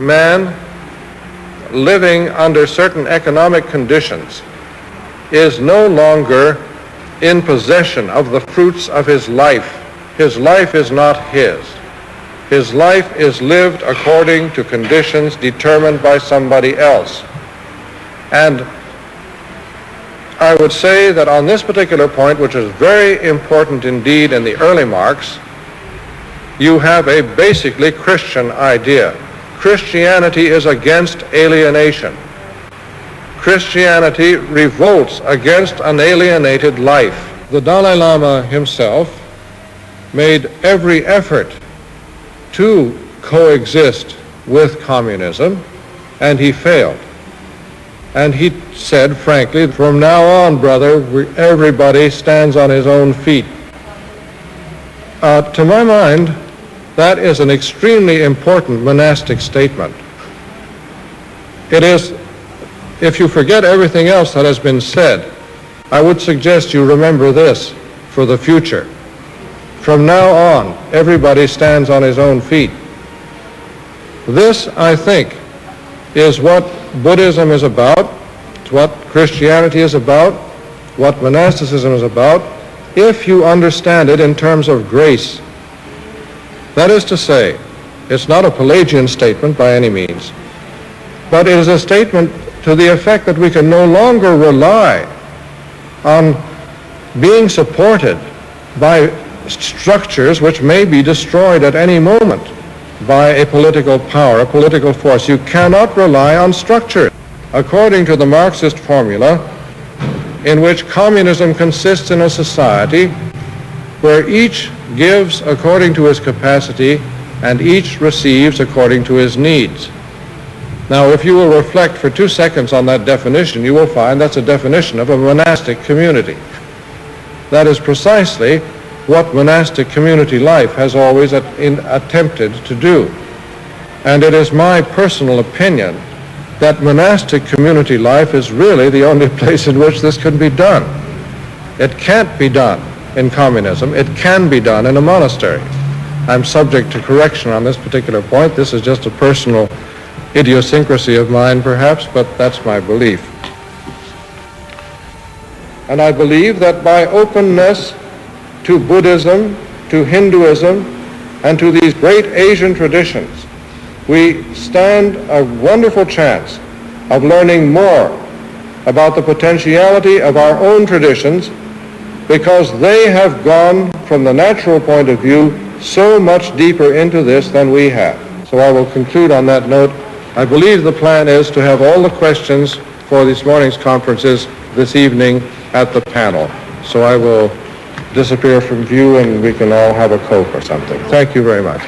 man living under certain economic conditions is no longer in possession of the fruits of his life. His life is not his. His life is lived according to conditions determined by somebody else. And I would say that on this particular point, which is very important indeed in the early Marx, you have a basically Christian idea. Christianity is against alienation. Christianity revolts against an alienated life. The Dalai Lama himself made every effort to coexist with communism, and he failed. And he said, frankly, from now on, brother, everybody stands on his own feet. To my mind, that is an extremely important monastic statement. It is, if you forget everything else that has been said, I would suggest you remember this for the future. From now on, everybody stands on his own feet. This, I think, is what Buddhism is about, it's what Christianity is about, what monasticism is about, if you understand it in terms of grace. That is to say, it's not a Pelagian statement by any means, but it is a statement to the effect that we can no longer rely on being supported by structures which may be destroyed at any moment by a political power, a political force. You cannot rely on structure. According to the Marxist formula, in which communism consists in a society where each gives according to his capacity and each receives according to his needs. Now, if you will reflect for 2 seconds on that definition, you will find that's a definition of a monastic community. That is precisely what monastic community life has always attempted to do. And it is my personal opinion that monastic community life is really the only place in which this can be done. It can't be done in communism. It can be done in a monastery. I'm subject to correction on this particular point. This is just a personal idiosyncrasy of mine, perhaps, but that's my belief. And I believe that by openness to Buddhism, to Hinduism, and to these great Asian traditions, we stand a wonderful chance of learning more about the potentiality of our own traditions, because they have gone, from the natural point of view, so much deeper into this than we have. So I will conclude on that note. I believe the plan is to have all the questions for this morning's conferences this evening at the panel. So I will disappear from view and we can all have a Coke or something. Thank you very much.